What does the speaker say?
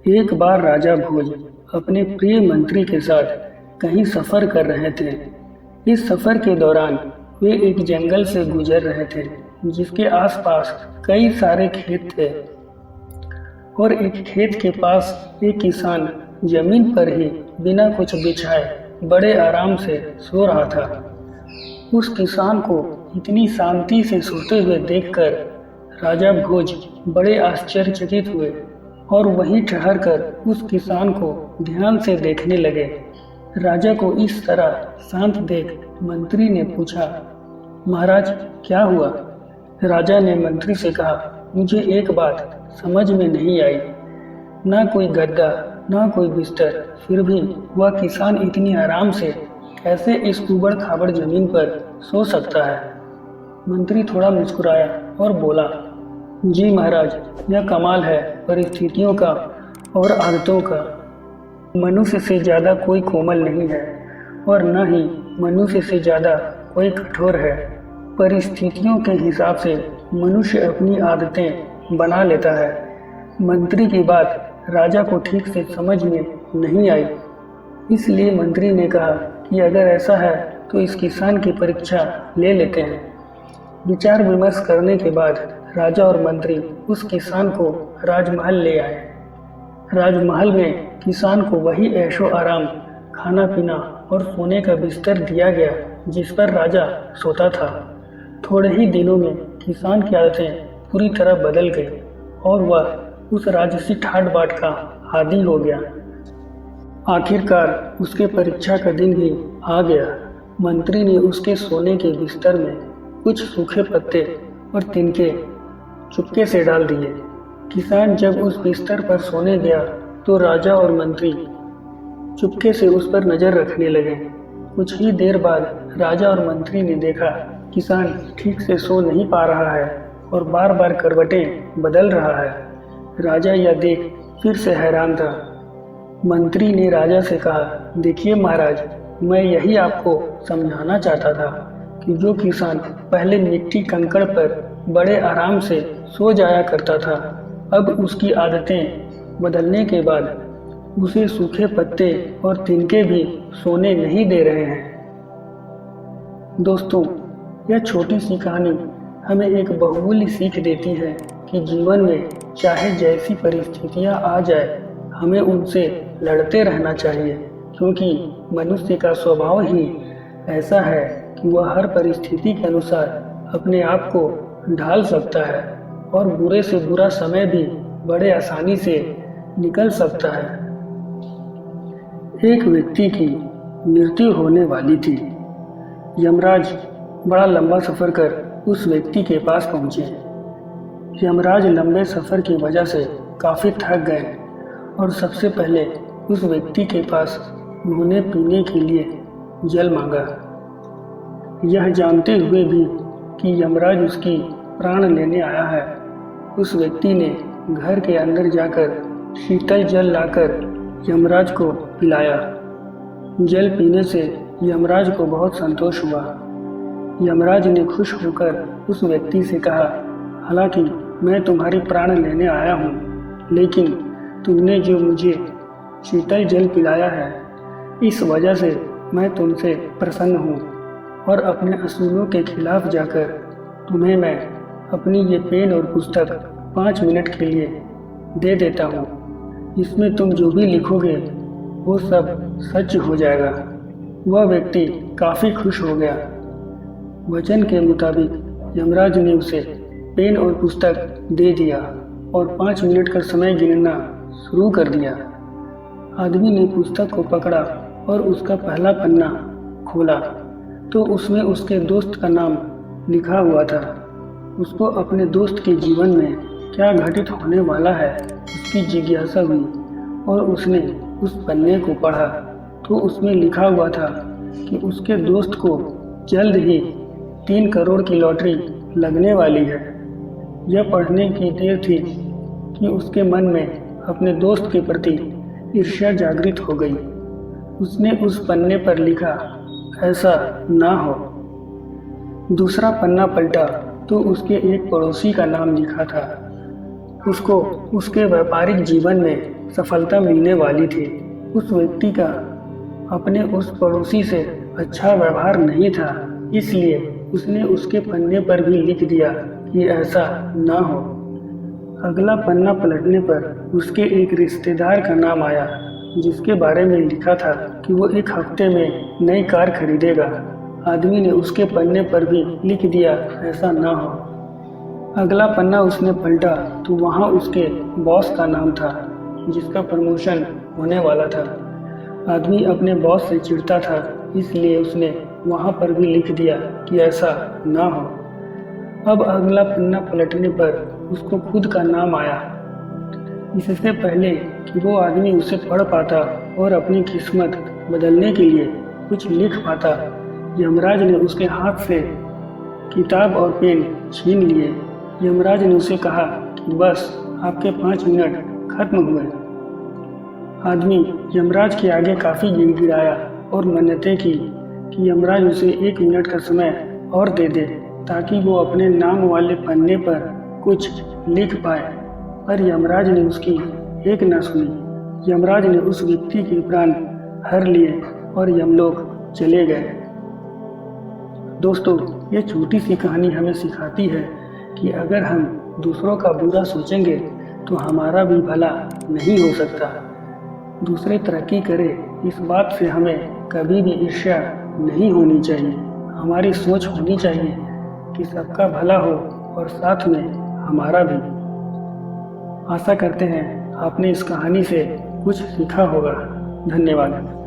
एक बार राजा भोज अपने प्रिय मंत्री के साथ कहीं सफर कर रहे थे। इस सफर के दौरान वे एक जंगल से गुजर रहे थे जिसके आसपास कई सारे खेत थे और एक खेत के पास एक किसान जमीन पर ही बिना कुछ बिछाए बड़े आराम से सो रहा था। उस किसान को इतनी शांति से सोते हुए देखकर राजा भोज बड़े आश्चर्यचकित हुए और वहीं ठहरकर उस किसान को ध्यान से देखने लगे। राजा को इस तरह शांत देख मंत्री ने पूछा, महाराज क्या हुआ? राजा ने मंत्री से कहा, मुझे एक बात समझ में नहीं आई, ना कोई गद्दा ना कोई बिस्तर, फिर भी वह किसान इतनी आराम से कैसे इस उबड़ खाबड़ जमीन पर सो सकता है? मंत्री थोड़ा मुस्कुराया और बोला, जी महाराज, यह कमाल है परिस्थितियों का और आदतों का। मनुष्य से ज़्यादा कोई कोमल नहीं है और न ही मनुष्य से ज़्यादा कोई कठोर है। परिस्थितियों के हिसाब से मनुष्य अपनी आदतें बना लेता है। मंत्री की बात राजा को ठीक से समझ में नहीं आई, इसलिए मंत्री ने कहा कि अगर ऐसा है तो इस किसान की परीक्षा ले लेते हैं। विचार विमर्श करने के बाद राजा और मंत्री उस किसान को राजमहल ले आए। राजमहल में किसान को वही ऐशो आराम, खाना पीना और सोने का बिस्तर दिया गया जिस पर राजा सोता था। थोड़े ही दिनों में किसान की आदतें पूरी तरह बदल गई और वह उस राजसी ठाट बाट का आदी हो गया। आखिरकार उसके परीक्षा का दिन भी आ गया। मंत्री ने उसके सोने के बिस्तर में कुछ सूखे पत्ते और तिनके चुपके से डाल दिए। किसान जब उस बिस्तर पर सोने गया तो राजा और मंत्री चुपके से उस पर नजर रखने लगे। कुछ ही देर बाद राजा और मंत्री ने देखा किसान ठीक से सो नहीं पा रहा है और बार बार करवटें बदल रहा है। राजा यह देख फिर से हैरान था। मंत्री ने राजा से कहा, देखिए महाराज, मैं यही आपको समझाना चाहता था कि जो किसान पहले मिट्टी कंकड़ पर बड़े आराम से सो जाया करता था, अब उसकी आदतें बदलने के बाद उसे सूखे पत्ते और तिनके भी सोने नहीं दे रहे हैं। दोस्तों, यह छोटी सी कहानी हमें एक बहुमूल्य सीख देती है कि जीवन में चाहे जैसी परिस्थितियां आ जाए, हमें उनसे लड़ते रहना चाहिए, क्योंकि मनुष्य का स्वभाव ही ऐसा है कि वह हर परिस्थिति के अनुसार अपने आप को ढाल सकता है और बुरे से बुरा समय भी बड़े आसानी से निकल सकता है। एक व्यक्ति की मृत्यु होने वाली थी। यमराज बड़ा लंबा सफ़र कर उस व्यक्ति के पास पहुँचे। यमराज लंबे सफ़र की वजह से काफ़ी थक गए और सबसे पहले उस व्यक्ति के पास उन्होंने पीने के लिए जल मांगा, यह जानते हुए भी कि यमराज उसकी प्राण लेने आया है। उस व्यक्ति ने घर के अंदर जाकर शीतल जल लाकर यमराज को पिलाया। जल पीने से यमराज को बहुत संतोष हुआ। यमराज ने खुश होकर उस व्यक्ति से कहा, हालांकि मैं तुम्हारी प्राण लेने आया हूँ, लेकिन तुमने जो मुझे शीतल जल पिलाया है, इस वजह से मैं तुमसे प्रसन्न हूँ और अपने असूलों के खिलाफ जाकर तुम्हें मैं अपनी ये पेन और पुस्तक 5 मिनट के लिए दे देता हूँ। इसमें तुम जो भी लिखोगे वो सब सच हो जाएगा। वह व्यक्ति काफ़ी खुश हो गया। वचन के मुताबिक यमराज ने उसे पेन और पुस्तक दे दिया और 5 मिनट का समय गिनना शुरू कर दिया। आदमी ने पुस्तक को पकड़ा और उसका पहला पन्ना खोला तो उसमें उसके दोस्त का नाम लिखा हुआ था। उसको अपने दोस्त के जीवन में क्या घटित होने वाला है उसकी जिज्ञासा हुई और उसने उस पन्ने को पढ़ा तो उसमें लिखा हुआ था कि उसके दोस्त को जल्द ही 3 करोड़ की लॉटरी लगने वाली है। यह पढ़ने की देर थी कि उसके मन में अपने दोस्त के प्रति ईर्ष्या जागृत हो गई। उसने उस पन्ने पर लिखा, ऐसा ना हो। दूसरा पन्ना पलटा तो उसके एक पड़ोसी का नाम लिखा था। उसको उसके व्यापारिक जीवन में सफलता मिलने वाली थी। उस व्यक्ति का अपने उस पड़ोसी से अच्छा व्यवहार नहीं था, इसलिए उसने उसके पन्ने पर भी लिख दिया कि ऐसा ना हो। अगला पन्ना पलटने पर उसके एक रिश्तेदार का नाम आया, जिसके बारे में लिखा था कि वो 1 हफ्ते में नई कार खरीदेगा। आदमी ने उसके पन्ने पर भी लिख दिया ऐसा ना हो। अगला पन्ना उसने पलटा तो वहाँ उसके बॉस का नाम था, जिसका प्रमोशन होने वाला था। आदमी अपने बॉस से चिढ़ता था, इसलिए उसने वहाँ पर भी लिख दिया कि ऐसा ना हो। अब अगला पन्ना पलटने पर उसको खुद का नाम आया। इससे पहले कि वो आदमी उसे पढ़ पाता और अपनी किस्मत बदलने के लिए कुछ लिख पाता, यमराज ने उसके हाथ से किताब और पेन छीन लिए। यमराज ने उसे कहा कि बस आपके 5 मिनट खत्म हुए। आदमी यमराज के आगे काफ़ी गिड़गिड़ाया और मन्नतें की कि यमराज उसे 1 मिनट का समय और दे दे, ताकि वो अपने नाम वाले पन्ने पर कुछ लिख पाए। पर यमराज ने उसकी एक न सुनी। यमराज ने उस व्यक्ति के प्राण हर लिए और यमलोक चले गए। दोस्तों, ये छोटी सी कहानी हमें सिखाती है कि अगर हम दूसरों का बुरा सोचेंगे तो हमारा भी भला नहीं हो सकता। दूसरे तरक्की करे, इस बात से हमें कभी भी ईर्ष्या नहीं होनी चाहिए। हमारी सोच होनी चाहिए कि सबका भला हो और साथ में हमारा भी। आशा करते हैं आपने इस कहानी से कुछ सीखा होगा। धन्यवाद।